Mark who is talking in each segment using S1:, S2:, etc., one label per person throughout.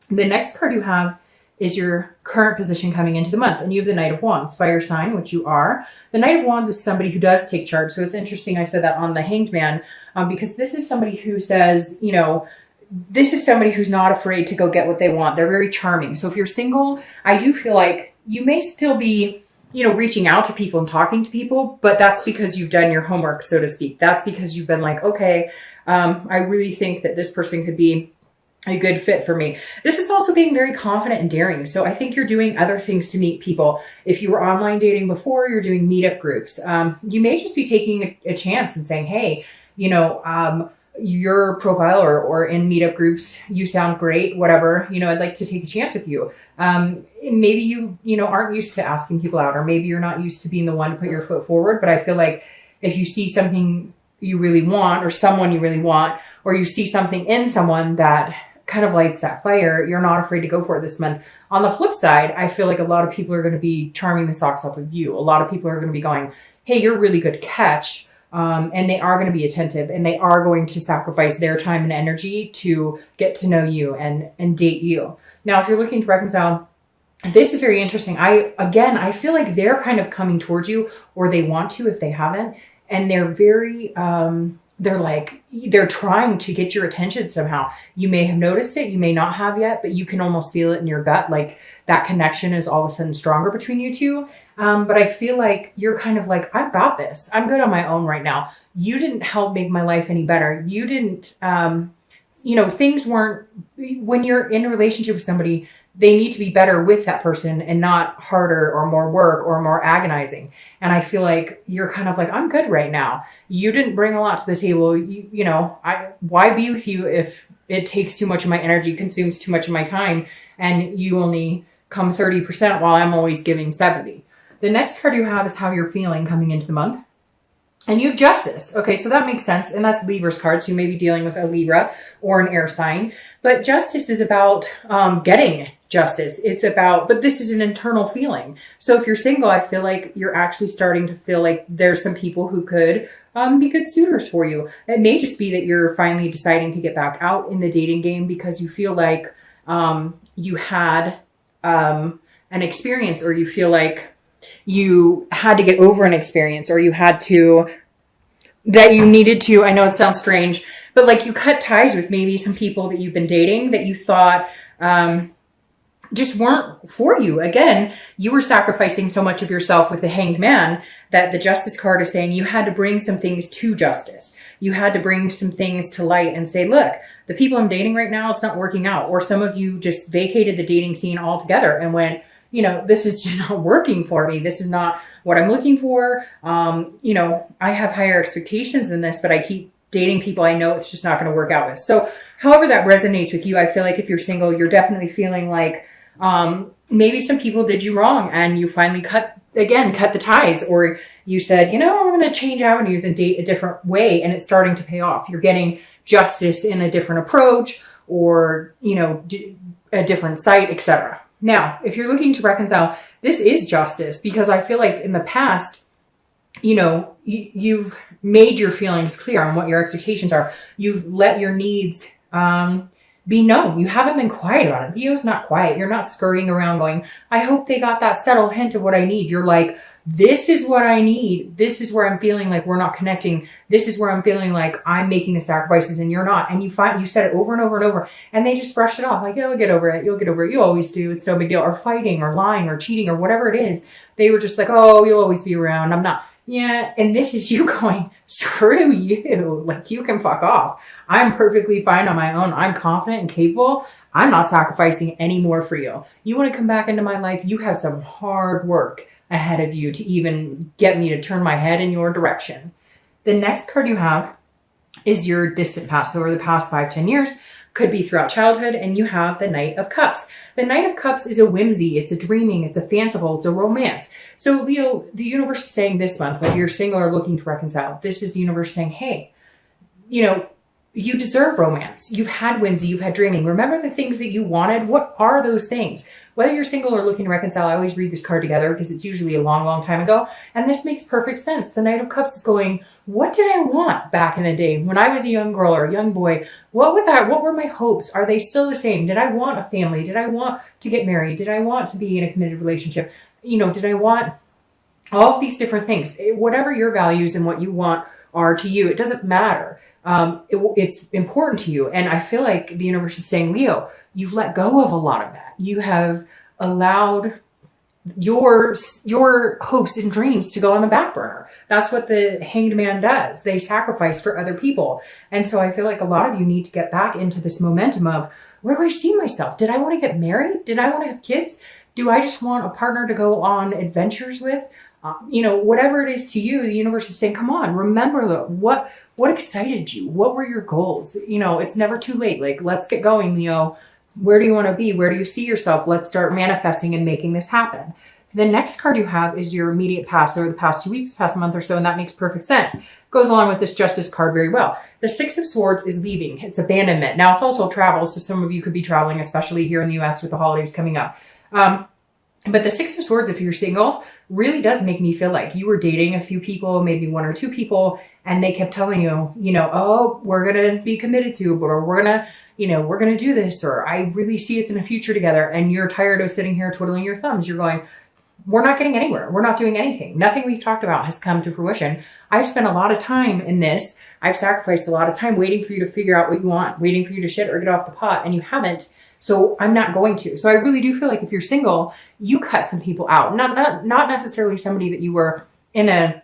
S1: The next card you have is your current position coming into the month. And you have the Knight of Wands, fire sign, which you are. The Knight of Wands is somebody who does take charge. So it's interesting I said that on the Hanged Man, because this is somebody who says, you know, this is somebody who's not afraid to go get what they want. They're very charming. So if you're single, I do feel like you may still be, you know, reaching out to people and talking to people, but that's because you've done your homework, so to speak. That's because you've been like, okay, I really think that this person could be a good fit for me. This is also being very confident and daring. So I think you're doing other things to meet people. If you were online dating before, you're doing meetup groups. You may just be taking a chance and saying, hey, you know, your profile or in meetup groups, you sound great, whatever, you know, I'd like to take a chance with you. Maybe you know, aren't used to asking people out, or maybe you're not used to being the one to put your foot forward. But I feel like if you see something you really want, or someone you really want, or you see something in someone that kind of lights that fire, you're not afraid to go for it this month. On the flip side, I feel like a lot of people are going to be charming the socks off of you. A lot of people are going to be going, hey, you're a really good catch. And they are going to be attentive, and they are going to sacrifice their time and energy to get to know you and date you. Now, if you're looking to reconcile, this is very interesting. I feel like they're kind of coming towards you, or they want to if they haven't. And they're very, they're trying to get your attention somehow. You may have noticed it, you may not have yet, but you can almost feel it in your gut. Like that connection is all of a sudden stronger between you two. But I feel like you're kind of like, I've got this. I'm good on my own right now. You didn't help make my life any better. You didn't, you know, things weren't, when you're in a relationship with somebody, they need to be better with that person and not harder or more work or more agonizing. And I feel like you're kind of like, I'm good right now. You didn't bring a lot to the table. You know, why be with you if it takes too much of my energy, consumes too much of my time, and you only come 30% while I'm always giving 70. The next card you have is how you're feeling coming into the month. And you have Justice. Okay, so that makes sense. And that's Libra's card. So you may be dealing with a Libra or an air sign. But Justice is about getting justice. It's about, but this is an internal feeling. So if you're single, I feel like you're actually starting to feel like there's some people who could be good suitors for you. It may just be that you're finally deciding to get back out in the dating game because you feel like you had an experience, or you feel like you had to get over an experience, or you had to, that you needed to, I know it sounds strange, but like you cut ties with maybe some people that you've been dating that you thought just weren't for you. Again, you were sacrificing so much of yourself with the Hanged Man that the Justice card is saying you had to bring some things to justice. You had to bring some things to light and say, look, the people I'm dating right now, it's not working out. Or some of you just vacated the dating scene altogether and went, you know, this is just not working for me. This is not what I'm looking for. You know, I have higher expectations than this, but I keep dating people I know it's just not going to work out with. So however that resonates with you, I feel like if you're single, you're definitely feeling like maybe some people did you wrong and you finally cut the ties, or you said, you know, I'm going to change avenues and date a different way, and it's starting to pay off. You're getting justice in a different approach, or, you know, a different site, etc. Now, if you're looking to reconcile, this is justice, because I feel like in the past, you know, you've made your feelings clear on what your expectations are. You've let your needs be known. You haven't been quiet about it. Leo's not quiet. You're not scurrying around going, I hope they got that subtle hint of what I need. You're like, this is what I need. This is where I'm feeling like we're not connecting. This is where I'm feeling like I'm making the sacrifices and you're not. And you said it over and over and over, and they just brushed it off. Like, you'll get over it. You'll get over it. You always do. It's no big deal. Or fighting or lying or cheating or whatever it is. They were just like, oh, you'll always be around. I'm not. Yeah. And this is you going, screw you. Like, you can fuck off. I'm perfectly fine on my own. I'm confident and capable. I'm not sacrificing any more for you. You want to come back into my life? You have some hard work ahead of you to even get me to turn my head in your direction. The next card you have is your distant past. So over the past 5-10 years, could be throughout childhood, and you have the Knight of Cups. The Knight of Cups is a whimsy, it's a dreaming, it's a fanciful, it's a romance. So Leo, the universe is saying this month, whether you're single or looking to reconcile, this is the universe saying, hey, you know, you deserve romance. You've had whimsy, you've had dreaming. Remember the things that you wanted. What are those things? Whether you're single or looking to reconcile, I always read this card together because it's usually a long, long time ago. And this makes perfect sense. The Knight of Cups is going, what did I want back in the day when I was a young girl or a young boy? What was that? What were my hopes? Are they still the same? Did I want a family? Did I want to get married? Did I want to be in a committed relationship? You know, did I want all of these different things? Whatever your values and what you want are to you, it doesn't matter. It's important to you. And I feel like the universe is saying, Leo, you've let go of a lot of that. You have allowed your hopes and dreams to go on the back burner. That's what the Hanged Man does. They sacrifice for other people. And so I feel like a lot of you need to get back into this momentum of, where do I see myself? Did I want to get married? Did I want to have kids? Do I just want a partner to go on adventures with? You know, whatever it is to you, the universe is saying, come on, remember what excited you? What were your goals? You know, it's never too late. Like, let's get going, Leo. Where do you want to be? Where do you see yourself? Let's start manifesting and making this happen. The next card you have is your immediate past, over the past 2 weeks, past a month or so, and that makes perfect sense. Goes along with this Justice card very well. The Six of Swords is leaving. It's abandonment. Now, it's also travel, so some of you could be traveling, especially here in the US with the holidays coming up. But the Six of Swords, if you're single, really does make me feel like you were dating a few people, maybe 1 or 2 people, and they kept telling you, you know, oh, we're going to be committed to, or we're going to, you know, we're going to do this, or I really see us in a future together. And you're tired of sitting here twiddling your thumbs. You're going, we're not getting anywhere. We're not doing anything. Nothing we've talked about has come to fruition. I've spent a lot of time in this. I've sacrificed a lot of time waiting for you to figure out what you want, waiting for you to shit or get off the pot, and you haven't. So I'm not going to. So I really do feel like if you're single, you cut some people out. Not necessarily somebody that you were in a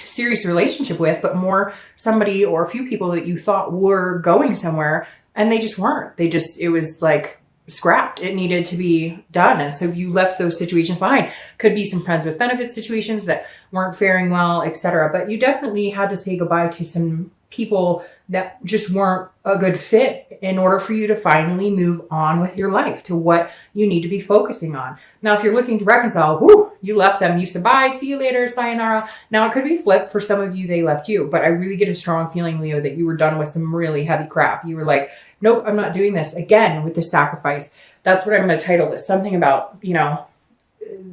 S1: serious relationship with, but more somebody or a few people that you thought were going somewhere and they just weren't. It was like scrapped. It needed to be done. And so you left those situations behind. Could be some friends with benefit situations that weren't faring well, etc. But you definitely had to say goodbye to some people that just weren't a good fit in order for you to finally move on with your life to what you need to be focusing on. Now, if you're looking to reconcile, you left them. You said, bye, see you later, sayonara. Now, it could be flipped. For some of you, they left you. But I really get a strong feeling, Leo, that you were done with some really heavy crap. You were like, nope, I'm not doing this. Again, with the sacrifice. That's what I'm going to title this. Something about, you know,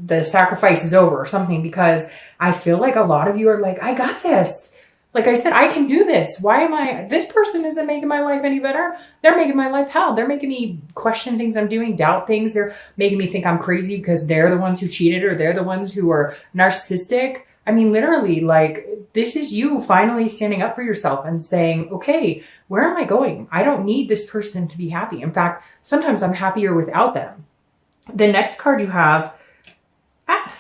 S1: the sacrifice is over or something, because I feel like a lot of you are like, I got this. Like I said, I can do this. This person isn't making my life any better. They're making my life hell. They're making me question things I'm doing, doubt things. They're making me think I'm crazy because they're the ones who cheated or they're the ones who are narcissistic. I mean, literally, like, this is you finally standing up for yourself and saying, okay, where am I going? I don't need this person to be happy. In fact, sometimes I'm happier without them. The next card you have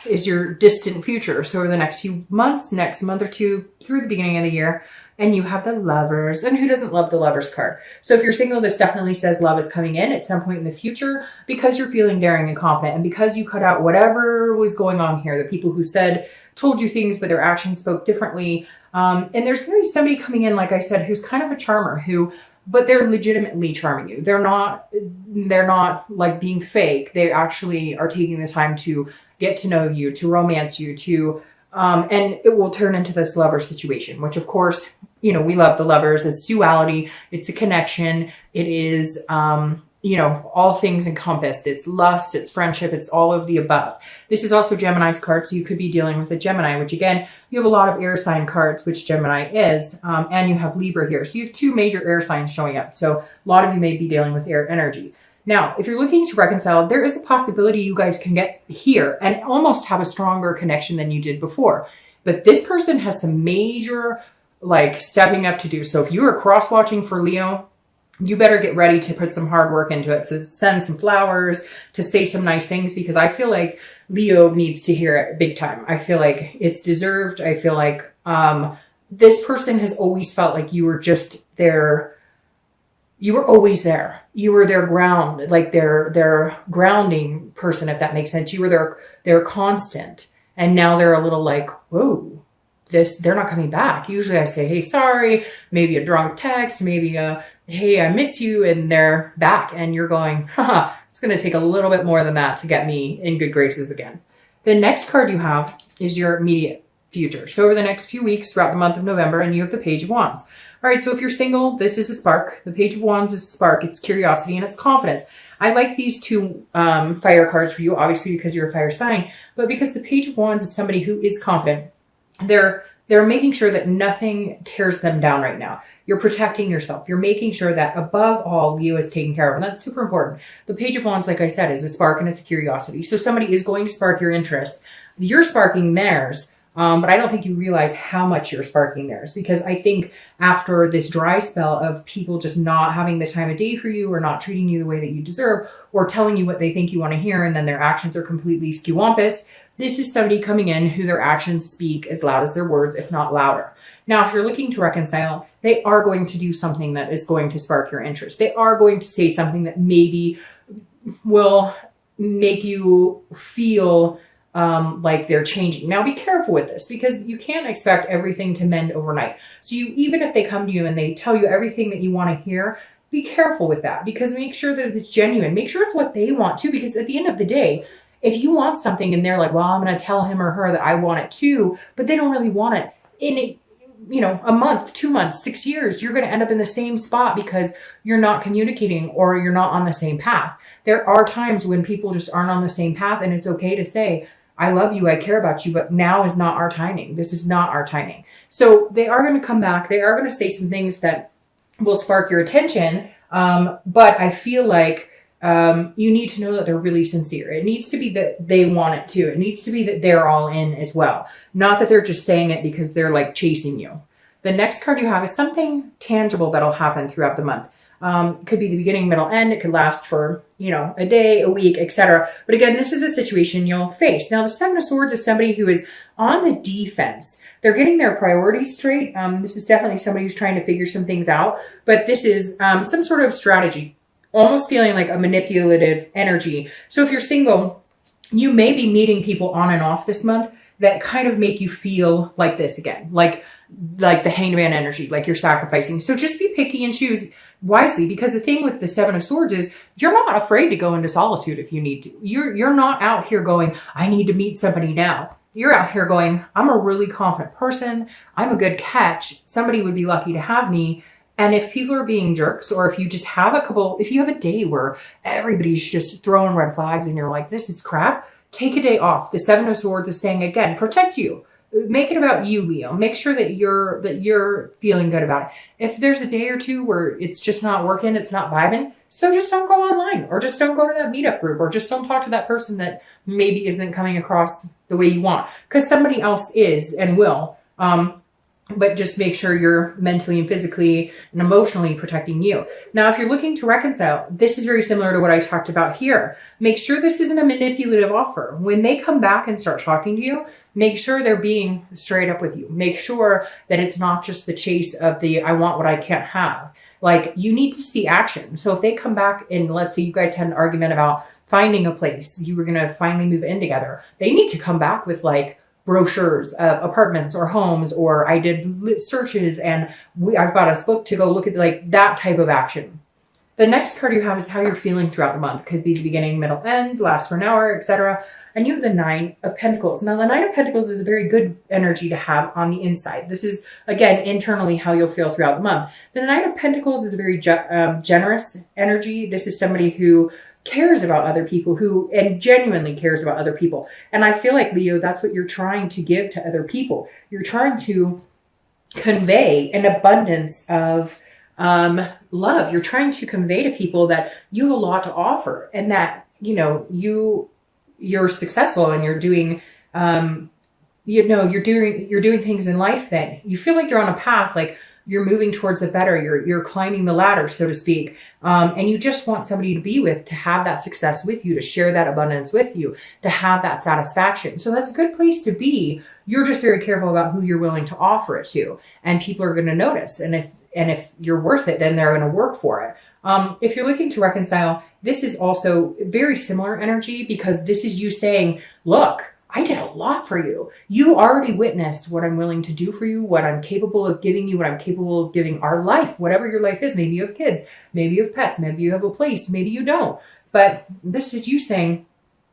S1: is your distant future. So over the next few months, next month or two, through the beginning of the year, and you have the Lovers. And who doesn't love the Lovers card? So if you're single, this definitely says love is coming in at some point in the future because you're feeling daring and confident, and because you cut out whatever was going on here, the people who told you things, but their actions spoke differently. And there's going to be somebody coming in, like I said, who's kind of a charmer, but they're legitimately charming you. They're not like being fake. They actually are taking the time to get to know you, to romance you, and it will turn into this lover situation, which of course, you know, we love the Lovers. It's duality. It's a connection. It is, you know, all things encompassed. It's lust, it's friendship, it's all of the above. This is also Gemini's card, so you could be dealing with a Gemini, which again, you have a lot of air sign cards, which Gemini is, and you have Libra here. So you have 2 major air signs showing up. So a lot of you may be dealing with air energy. Now, if you're looking to reconcile, there is a possibility you guys can get here and almost have a stronger connection than you did before. But this person has some major, like, stepping up to do. So if you are cross-watching for Leo, you better get ready to put some hard work into it, to send some flowers, to say some nice things, because I feel like Leo needs to hear it big time. I feel like it's deserved. I feel like this person has always felt like you were just there. You were always there. You were their ground, like their grounding person, if that makes sense. You were their constant. And now they're a little like, whoa, they're not coming back. Usually I say, hey, sorry, maybe a drunk text, maybe hey, I miss you, and they're back. And you're going, haha, it's going to take a little bit more than that to get me in good graces again. The next card you have is your immediate future. So over the next few weeks throughout the month of November, and you have the Page of Wands. All right, so if you're single, this is a spark. The Page of Wands is a spark. It's curiosity and it's confidence. I like these two fire cards for you, obviously because you're a fire sign, but because the Page of Wands is somebody who is confident. They're making sure that nothing tears them down right now. You're protecting yourself. You're making sure that above all, Leo is taken care of. And that's super important. The Page of Wands, like I said, is a spark and it's a curiosity. So somebody is going to spark your interest. You're sparking theirs. But I don't think you realize how much you're sparking theirs, because I think after this dry spell of people just not having the time of day for you or not treating you the way that you deserve or telling you what they think you want to hear and then their actions are completely skewampus, this is somebody coming in who their actions speak as loud as their words, if not louder. Now, if you're looking to reconcile, they are going to do something that is going to spark your interest. They are going to say something that maybe will make you feel like they're changing. Now be careful with this, because you can't expect everything to mend overnight. So even if they come to you and they tell you everything that you want to hear, be careful with that, because make sure that it's genuine. Make sure it's what they want too, because at the end of the day, if you want something and they're like, well, I'm going to tell him or her that I want it too, but they don't really want it in a month, 2 months, 6 years, you're going to end up in the same spot because you're not communicating or you're not on the same path. There are times when people just aren't on the same path, and it's okay to say, I love you, I care about you, but now is not our timing. This is not our timing. So they are going to come back. They are going to say some things that will spark your attention. But I feel like you need to know that they're really sincere. It needs to be that they want it too. It needs to be that they're all in as well. Not that they're just saying it because they're like chasing you. The next card you have is something tangible that'll happen throughout the month. It could be the beginning, middle, end. It could last for, a day, a week, etc. But again, this is a situation you'll face. Now, the Seven of Swords is somebody who is on the defense. They're getting their priorities straight. This is definitely somebody who's trying to figure some things out. But this is some sort of strategy, almost feeling like a manipulative energy. So if you're single, you may be meeting people on and off this month that kind of make you feel like this again, like the Hanged Man energy, like you're sacrificing. So just be picky and choose wisely, because the thing with the Seven of Swords is you're not afraid to go into solitude if you need to. You're not out here going, I need to meet somebody now. You're out here going, I'm a really confident person. I'm a good catch. Somebody would be lucky to have me. And if people are being jerks, or if you just have if you have a day where everybody's just throwing red flags and you're like, this is crap, take a day off. The Seven of Swords is saying, again, protect you. Make it about you, Leo. Make sure that you're feeling good about it. If there's a day or two where it's just not working, it's not vibing, so just don't go online, or just don't go to that meetup group, or just don't talk to that person that maybe isn't coming across the way you want, because somebody else is and will. But just make sure you're mentally and physically and emotionally protecting you. Now, if you're looking to reconcile, this is very similar to what I talked about here. Make sure this isn't a manipulative offer. When they come back and start talking to you, make sure they're being straight up with you. Make sure that it's not just the chase of the, I want what I can't have. Like, you need to see action. So if they come back and let's say you guys had an argument about finding a place, you were going to finally move in together, they need to come back with like, brochures of apartments or homes, or I did searches and I've got us booked to go look at, like that type of action. The next card you have is how you're feeling throughout the month. Could be the beginning, middle, end, last for an hour, etc. And you have the Nine of Pentacles. Now, the Nine of Pentacles is a very good energy to have on the inside. This is, again, internally how you'll feel throughout the month. The Nine of Pentacles is a very generous energy. This is somebody who cares about other people, and genuinely cares about other people. And I feel like, Leo, that's what you're trying to give to other people. You're trying to convey an abundance of love. You're trying to convey to people that you have a lot to offer, and that, you're successful, and you're doing, you're doing things in life that you feel like you're on a path, like you're moving towards the better. You're climbing the ladder, so to speak. And you just want somebody to be with, to have that success with you, to share that abundance with you, to have that satisfaction. So that's a good place to be. You're just very careful about who you're willing to offer it to. And people are going to notice. And if you're worth it, then they're going to work for it. If you're looking to reconcile, this is also very similar energy, because this is you saying, look, I did a lot for you. You already witnessed what I'm willing to do for you, what I'm capable of giving you, what I'm capable of giving our life, whatever your life is. Maybe you have kids, maybe you have pets, maybe you have a place, maybe you don't. But this is you saying,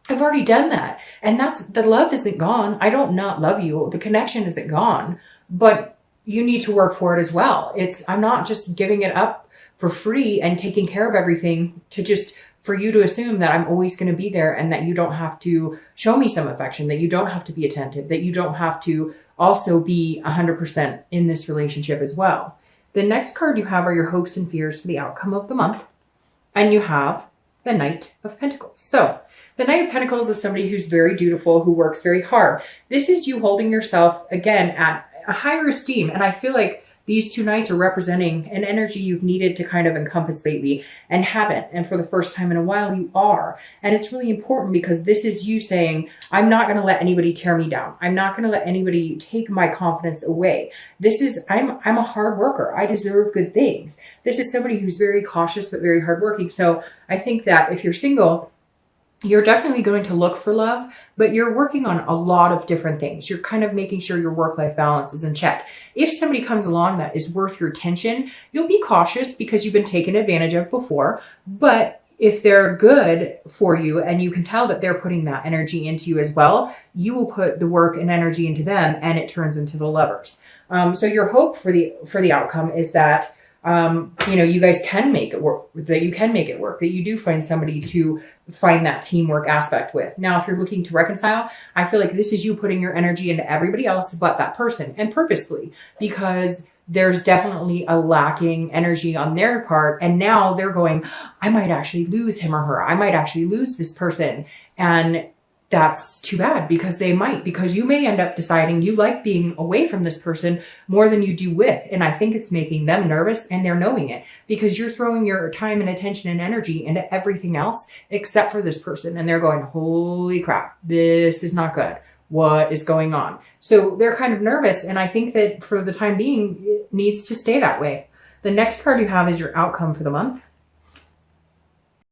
S1: I've already done that. And the love isn't gone. I don't not love you. The connection isn't gone, but you need to work for it as well. I'm not just giving it up for free and taking care of everything to just for you to assume that I'm always going to be there and that you don't have to show me some affection, that you don't have to be attentive, that you don't have to also be 100% in this relationship as well. The next card you have are your hopes and fears for the outcome of the month. And you have the Knight of Pentacles. So the Knight of Pentacles is somebody who's very dutiful, who works very hard. This is you holding yourself, again, at a higher esteem. And I feel like these two knights are representing an energy you've needed to kind of encompass lately and haven't. And for the first time in a while, you are. And it's really important because this is you saying, I'm not going to let anybody tear me down. I'm not going to let anybody take my confidence away. I'm a hard worker. I deserve good things. This is somebody who's very cautious, but very hardworking. So I think that if you're single, you're definitely going to look for love, but you're working on a lot of different things. You're kind of making sure your work-life balance is in check. If somebody comes along that is worth your attention, you'll be cautious because you've been taken advantage of before. But if they're good for you and you can tell that they're putting that energy into you as well, you will put the work and energy into them and it turns into the lovers. So your hope for the outcome is that you guys can make it work, that you can make it work, that you do find somebody to find that teamwork aspect with. Now, if you're looking to reconcile, I feel like this is you putting your energy into everybody else but that person, and purposefully, because there's definitely a lacking energy on their part. And now they're going, I might actually lose him or her. I might actually lose this person. And that's too bad because you may end up deciding you like being away from this person more than you do with. And I think it's making them nervous and they're knowing it because you're throwing your time and attention and energy into everything else except for this person. And they're going, holy crap, this is not good. What is going on? So they're kind of nervous. And I think that for the time being, it needs to stay that way. The next card you have is your outcome for the month.